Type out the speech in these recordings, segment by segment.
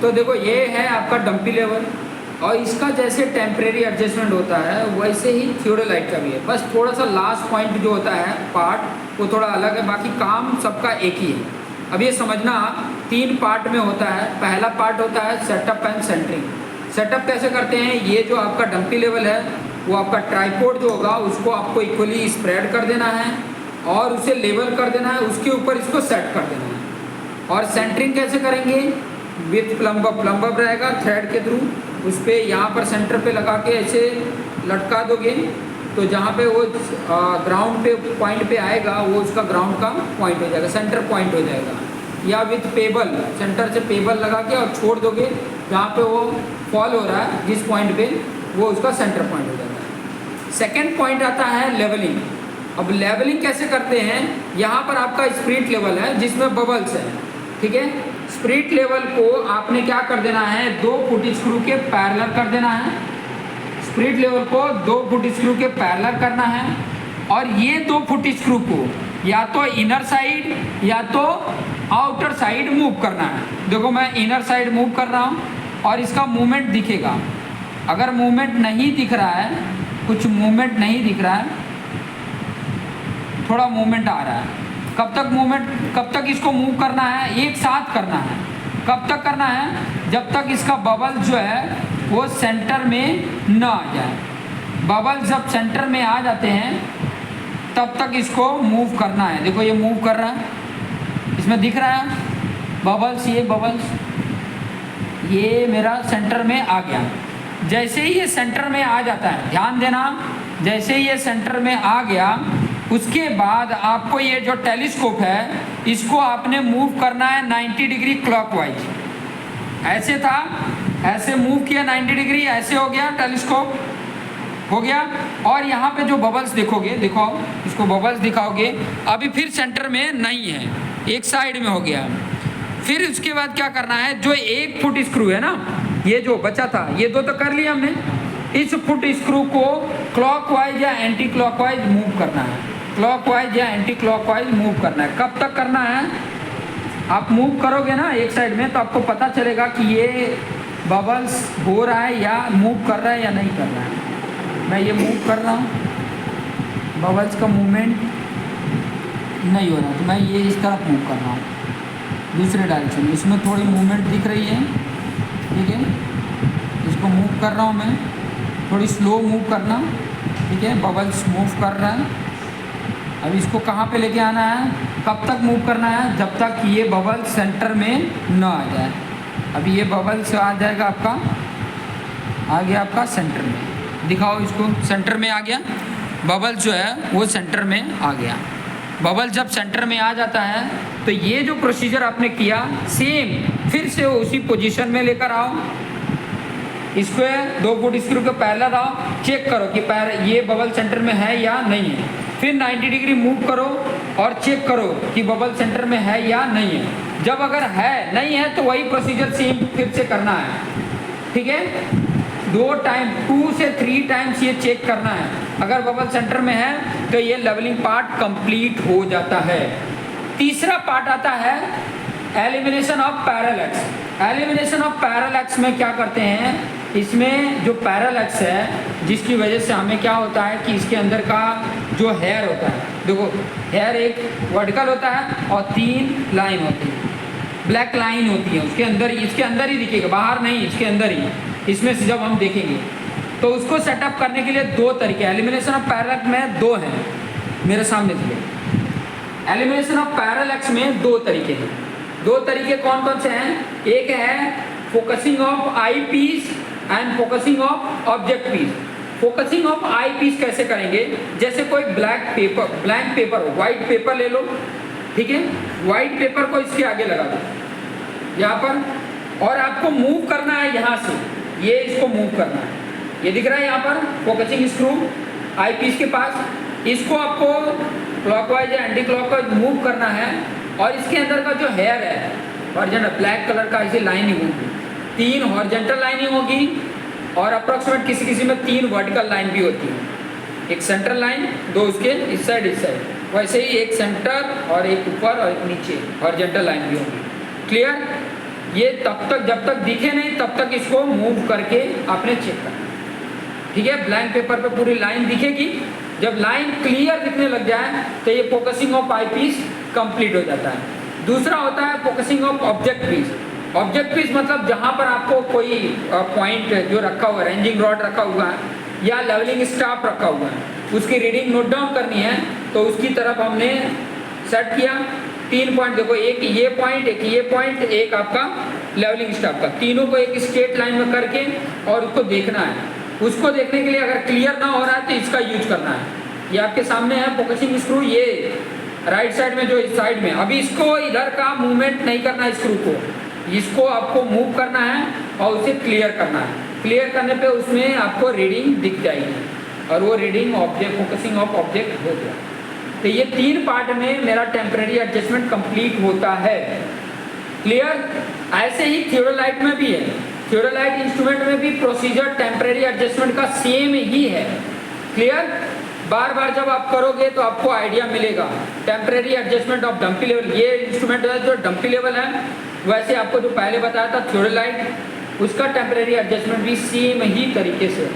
तो देखो ये है आपका डंपी लेवल, और इसका जैसे टेम्परेरी एडजस्टमेंट होता है वैसे ही थियोडोलाइट का भी है। बस थोड़ा सा लास्ट पॉइंट जो होता है पार्ट वो थोड़ा अलग है, बाकी काम सबका एक ही है। अब ये समझना 3 पार्ट में होता है। पहला पार्ट होता है सेटअप एंड सेंटरिंग। सेटअप कैसे करते हैं, ये जो आपका डंपी लेवल है वो आपका ट्राइपोड जो होगा उसको आपको इक्वली स्प्रेड कर देना है और उसे लेवल कर देना है, उसके ऊपर इसको सेट कर देना है। और सेंटरिंग कैसे करेंगे, विथ प्लम्बर रहेगा थ्रेड के थ्रू, उस पर यहाँ पर सेंटर पे लगा के ऐसे लटका दोगे तो जहाँ पे वो ग्राउंड पे पॉइंट पे आएगा वो उसका ग्राउंड का पॉइंट हो जाएगा, सेंटर पॉइंट हो जाएगा। या विथ पेबल, सेंटर से पेबल लगा के और छोड़ दोगे जहाँ पे वो फॉल हो रहा है जिस पॉइंट पे, वो उसका सेंटर पॉइंट हो जाता है। सेकेंड पॉइंट आता है लेवलिंग। अब लेवलिंग कैसे करते हैं, यहाँ पर आपका स्पिरिट लेवल है जिसमें बबल्स है, ठीक है। स्पिरिट लेवल को आपने क्या कर देना है, 2 फुट स्क्रू के पैरेलल कर देना है। स्पिरिट लेवल को 2 फुट स्क्रू के पैरेलल करना है, और ये 2 फुट स्क्रू को या तो इनर साइड या तो आउटर साइड मूव करना है। देखो मैं इनर साइड मूव कर रहा हूँ और इसका मूवमेंट दिखेगा। अगर मूवमेंट नहीं दिख रहा है, कुछ मूवमेंट नहीं दिख रहा है, थोड़ा मूवमेंट आ रहा है, कब तक मूवमेंट, कब तक इसको मूव करना है, एक साथ करना है। कब तक करना है, जब तक इसका बबल जो है वो सेंटर में न आ जाए। बबल जब सेंटर में आ जाते हैं तब तक इसको मूव करना है। देखो ये मूव कर रहा है, इसमें दिख रहा है बबल्स, ये बबल्स, ये मेरा सेंटर में आ गया। जैसे ही ये सेंटर में आ जाता है, ध्यान देना, जैसे ही ये सेंटर में आ गया उसके बाद आपको ये जो टेलीस्कोप है इसको आपने मूव करना है 90 डिग्री क्लॉकवाइज। ऐसे था, ऐसे मूव किया 90 डिग्री, ऐसे हो गया टेलीस्कोप, हो गया। और यहाँ पे जो बबल्स देखोगे, दिखाओ इसको, बबल्स दिखाओगे, अभी फिर सेंटर में नहीं है, एक साइड में हो गया। फिर उसके बाद क्या करना है, जो 1 फुट स्क्रू है ना, ये जो बचा था, ये 2 तो कर लिया हमने, इस फुट स्क्रू को क्लॉकवाइज या एंटी क्लॉकवाइज मूव करना है। क्लॉकवाइज या एंटी क्लॉकवाइज मूव करना है। कब तक करना है, आप मूव करोगे ना एक साइड में तो आपको पता चलेगा कि ये बबल्स हो रहा है या मूव कर रहा है या नहीं कर रहा है। मैं ये मूव कर रहा हूँ, बबल्स का मूवमेंट नहीं हो रहा, तो मैं ये इस तरफ मूव कर रहा हूँ दूसरे डायरेक्शन में, इसमें थोड़ी मूवमेंट दिख रही है, ठीक है। इसको मूव कर रहा हूँ मैं, थोड़ी स्लो मूव करना, ठीक है। बबल्स मूव कर रहा है। अब इसको कहाँ पे लेके आना है, कब तक मूव करना है, जब तक ये बबल सेंटर में न आ जाए। अभी ये बबल से आ जाएगा आपका, आ गया आपका सेंटर में, दिखाओ इसको, सेंटर में आ गया बबल जो है वो सेंटर में आ गया। बबल जब सेंटर में आ जाता है तो ये जो प्रोसीजर आपने किया सेम फिर से उसी पोजीशन में लेकर आओ, इसको 2 फुट स्क्रू के पैरेलल आओ, चेक करो कि ये बबल सेंटर में है या नहीं है। फिर 90 डिग्री मूव करो और चेक करो कि बबल सेंटर में है या नहीं है। जब अगर है नहीं है तो वही प्रोसीजर सेम फिर से करना है, ठीक है। 2 से 3 टाइम्स ये चेक करना है। अगर बबल सेंटर में है तो ये लेवलिंग पार्ट कंप्लीट हो जाता है। तीसरा पार्ट आता है elimination of parallax. Elimination of parallax में क्या करते हैं, इसमें जो पैरेलैक्स है जिसकी वजह से हमें क्या होता है कि इसके अंदर का जो हेयर होता है, देखो हेयर एक वर्टिकल होता है और 3 लाइन होती है, ब्लैक लाइन होती है उसके अंदर, इसके अंदर ही दिखेगा, बाहर नहीं, इसके अंदर ही, इसमें से जब हम देखेंगे तो उसको सेटअप करने के लिए 2 तरीके, एलिमिनेशन ऑफ पैरेलैक्स में 2 हैं मेरे सामने दिखे। एलिमिनेशन ऑफ पैरेलैक्स में 2 तरीके हैं। 2 तरीके कौन कौन से हैं, एक है focusing of eyepiece and focusing of objective piece. Focusing of eyepiece कैसे करेंगे, जैसे कोई ब्लैंक पेपर हो, व्हाइट पेपर ले लो, ठीक है, व्हाइट पेपर को इसके आगे लगा दो यहाँ पर, और आपको मूव करना है यहाँ से, ये इसको मूव करना है, ये दिख रहा है यहाँ पर फोकसिंग स्क्रू आई पीस के पास, इसको आपको क्लॉकवाइज या एंटी क्लॉकवाइज मूव करना है। और इसके अंदर का जो हेयर है हॉरिजॉन्टल ब्लैक कलर का ऐसी लाइनिंग होगी, 3 हॉरिजॉन्टल लाइनिंग होगी और अप्रोक्सीमेट किसी किसी में 3 वर्टिकल लाइन भी होती है, एक सेंट्रल लाइन, 2 उसके इस साइड, वैसे ही एक सेंटर और एक ऊपर और एक नीचे हॉरिजॉन्टल लाइन भी होगी। क्लियर, ये तब तक जब तक दिखे नहीं तब तक इसको मूव करके आपने चेक करना। ठीक है, ब्लैंक पेपर पे पूरी लाइन दिखेगी, जब लाइन क्लियर दिखने लग जाए तो ये focusing of eyepiece complete हो जाता है। दूसरा होता है focusing of objective piece. Objective piece मतलब जहाँ पर आपको कोई पॉइंट जो रखा हुआ है, रेंजिंग रॉड रखा हुआ है या लेवलिंग स्टाफ रखा हुआ है, उसकी रीडिंग नोट डाउन करनी है, तो उसकी तरफ हमने सेट किया 3 पॉइंट। देखो, एक ये पॉइंट, एक ये पॉइंट, एक आपका लेवलिंग स्टाफ का, तीनों को एक स्ट्रेट लाइन में करके और उसको देखना है। उसको देखने के लिए अगर क्लियर ना हो रहा है तो इसका यूज करना है। ये आपके सामने है फोकसिंग स्क्रू, ये राइट साइड में जो इस साइड में, अभी इसको इधर का मूवमेंट नहीं करना है स्क्रू को, इसको आपको मूव करना है और उसे क्लियर करना है। क्लियर करने पे उसमें आपको रीडिंग दिख जाएगी और वो reading object focusing of object हो गया। तो ये 3 पार्ट में मेरा टेम्परेरी एडजस्टमेंट कंप्लीट होता है। क्लियर? ऐसे ही थियोडोलाइट में भी है, थियोडोलाइट इंस्ट्रूमेंट में भी प्रोसीजर टेम्परेरी एडजस्टमेंट का सेम ही है। क्लियर? बार बार जब आप करोगे तो आपको आइडिया मिलेगा। Temporary adjustment of dumpy level, ये इंस्ट्रूमेंट है जो डंपी लेवल है, वैसे आपको जो पहले बताया था थियोडोलाइट, उसका टेम्परेरी एडजस्टमेंट भी सेम ही तरीके से।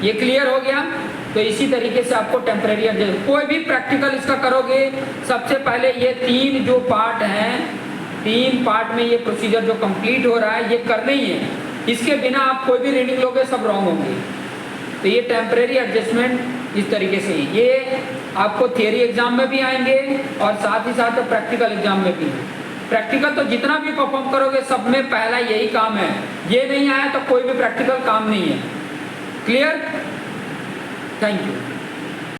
ये क्लियर हो गया? तो इसी तरीके से आपको टेम्परेरी एडजस्टमेंट, कोई भी प्रैक्टिकल इसका करोगे, सबसे पहले ये 3 जो पार्ट हैं, 3 पार्ट में ये प्रोसीजर जो कंप्लीट हो रहा है ये करना ही है। इसके बिना आप कोई भी रीडिंग लोगे सब रॉन्ग होंगे। तो ये टेम्परेरी एडजस्टमेंट इस तरीके से, ये आपको थियरी एग्जाम में भी आएंगे और साथ ही साथ प्रैक्टिकल एग्जाम में भी। प्रैक्टिकल तो जितना भी परफॉर्म करोगे सब में पहला यही काम है, ये नहीं आया तो कोई भी प्रैक्टिकल काम नहीं है। क्लियर? Thank you.